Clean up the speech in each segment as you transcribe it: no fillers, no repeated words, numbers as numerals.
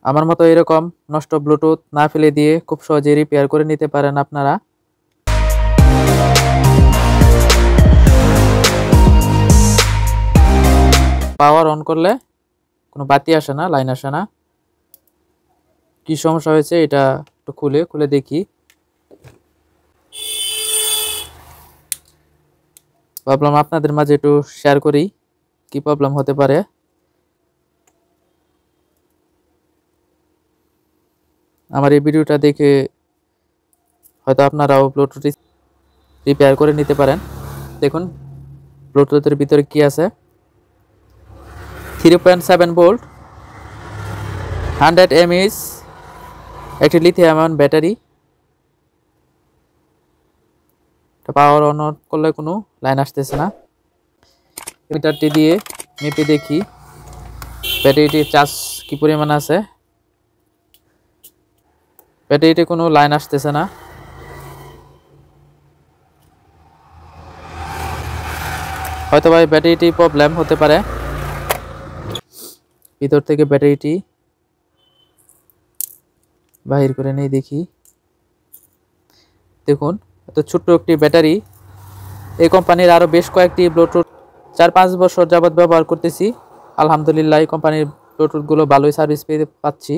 আমার মতো এরকম নষ্ট ব্লুটুথ না ফেলে দিয়ে খুব সহজে রিপেয়ার করে নিতে পারেন আপনারা। পাওয়ার অন করলে কোনো বাতি আসে না, লাইন আসে না। কি সমস্যা হয়েছে এটা একটু খুলে দেখি। ভাবলাম আপনাদের মাঝে একটু শেয়ার করি কি প্রবলেম হতে পারে। আমার এই ভিডিওটা দেখে হয়তো আপনারাও ব্লুটুথ রিপেয়ার করে নিতে পারেন। দেখুন ব্লুটুথের ভিতরে কি আছে। 3.7 ভোল্ট 100 mAh একটি lithium ion battery. Power on করলে কোনো লাইন আসতেছে না। মিটারটি দিয়ে মেপে দেখি ব্যাটারিটির চার্জ কি পরিমাণ আছে। ব্যাটারিতে কোনো লাইন আসতেছে না। হয়তো ভাই ব্যাটারিটি প্রবলেম হতে পারে। ভিতর থেকে ব্যাটারিটি বাহির করে নেই দেখি। দেখুন এত ছোট্ট একটি ব্যাটারি। এই কোম্পানির আরও বেশ কয়েকটি ব্লুটুথ 4-5 বছর যাবৎ ব্যবহার করতেছি। আলহামদুলিল্লাহ এই কোম্পানির ব্লুটুথগুলো ভালোই সার্ভিস পেতে পাচ্ছি।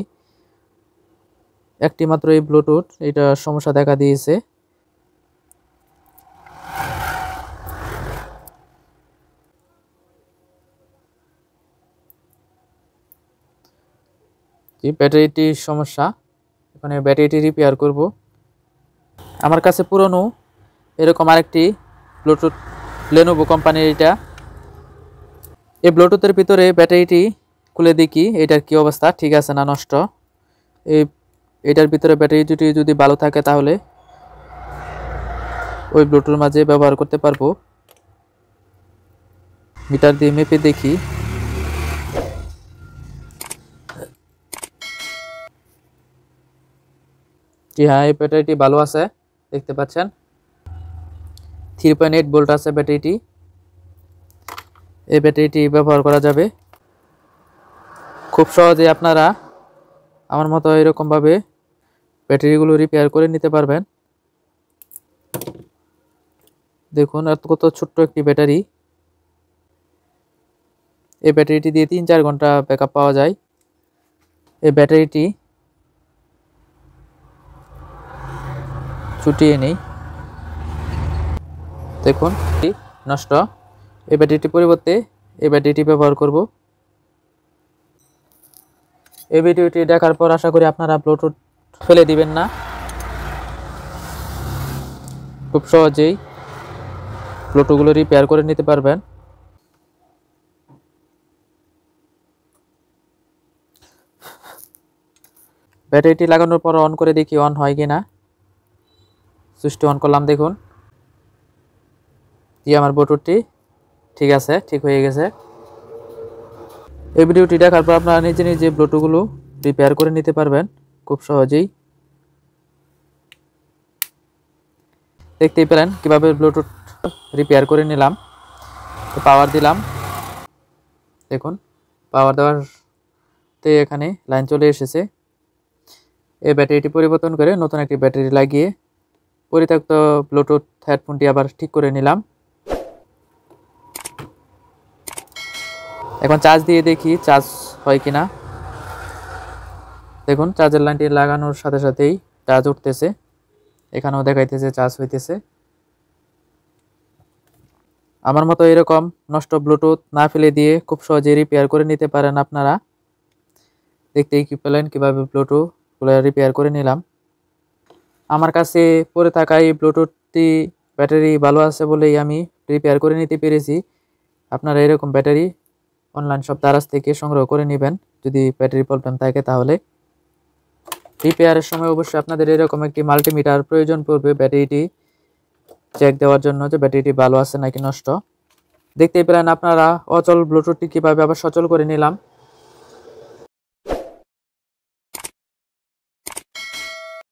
একটি মাত্র এই ব্লুটুথ এটা সমস্যা দেখা দিয়েছে। ব্যাটারিটির সমস্যা, এখানে ব্যাটারিটি রিপেয়ার করব। আমার কাছে পুরনো এরকম আরেকটি ব্লুটুথ লেনোভো কোম্পানির এটা। এই ব্লুটুথের ভিতরে ব্যাটারিটি খুলে দেখি এটার কি অবস্থা, ঠিক আছে না নষ্ট। এটার ভিতরে ব্যাটারি যদি ভালো থাকে তাহলে ওই ব্লুটুথের মাঝে ব্যবহার করতে পারবো। মিটার দিয়ে মেপে দেখি। জি হ্যাঁ, এই ব্যাটারিটি ভালো আছে, দেখতে পাচ্ছেন 3.8 ভোল্ট আছে ব্যাটারিটি। এই ব্যাটারিটি ব্যবহার করা যাবে খুব সহজে। আপনারা আমার মতো এরকমভাবে ব্যাটারিগুলো রিপেয়ার করে নিতে পারবেন। দেখুন এত কত ছোট্ট একটি ব্যাটারি। এই ব্যাটারিটি দিয়ে 3-4 ঘন্টা ব্যাকআপ পাওয়া যায়। এই ব্যাটারিটি ছুটিয়ে নেই, দেখুন নষ্ট। এই ব্যাটারিটির পরিবর্তে এই ব্যাটারিটি ব্যবহার করব। এই ভিডিওটি দেখার পর আশা করি আপনারা ব্লুটুথ ফেলে দিবেন না, খুব সহজেই ব্লুটুথগুলো রিপেয়ার করে নিতে পারবেন। ব্যাটারিটি লাগানোর পর অন করে দেখি অন হয় কিনা। সুইচটি অন করলাম, দেখুন জি আমার ব্লুটুথটি ঠিক আছে, ঠিক হয়ে গেছে। এই ভিডিওটি দেখার পর আপনারা নিজে নিজে ব্লুটুথগুলো রিপেয়ার করে নিতে পারবেন খুব সহজেই। দেখতেই পেলেন কিভাবে ব্লুটুথ রিপেয়ার করে নিলাম। পাওয়ার দিলাম, দেখুন পাওয়ার দেওয়ারতে এখানে লাইন চলে এসেছে। এই ব্যাটারিটি পরিবর্তন করে নতুন একটি ব্যাটারি লাগিয়ে পরিত্যক্ত ব্লুটুথ হেডফোনটি আবার ঠিক করে নিলাম। এখন চার্জ দিয়ে দেখি চার্জ হয় কিনা। দেখুন চার্জের লাইনটি লাগানোর সাথে সাথেই চার্জ উঠতেছে, এখানেও দেখাইতেছে চার্জ হইতেছে। আমার মতো এরকম নষ্ট ব্লুটুথ না ফেলে দিয়ে খুব সহজে রিপেয়ার করে নিতে পারেন আপনারা। দেখতেই কি পেলেন কিভাবে ব্লুটুথগুলো রিপেয়ার করে নিলাম। আমার কাছে পরে থাকা এই ব্লুটুথটি ব্যাটারি ভালো আছে বলেই আমি রিপেয়ার করে নিতে পেরেছি। আপনারা এরকম ব্যাটারি অনলাইন সব দারাজ থেকে সংগ্রহ করে নেবেন যদি ব্যাটারি প্রবলেম থাকে। তাহলে রিপেয়ারের সময় অবশ্যই আপনাদের এরকম একটি মাল্টিমিটার প্রয়োজন পড়বে ব্যাটারিটি চেক দেওয়ার জন্য যে ব্যাটারিটি ভালো আছে নাকি নষ্ট। দেখতেই পেলেন আপনারা অচল ব্লুটুথটি কীভাবে আবার সচল করে নিলাম।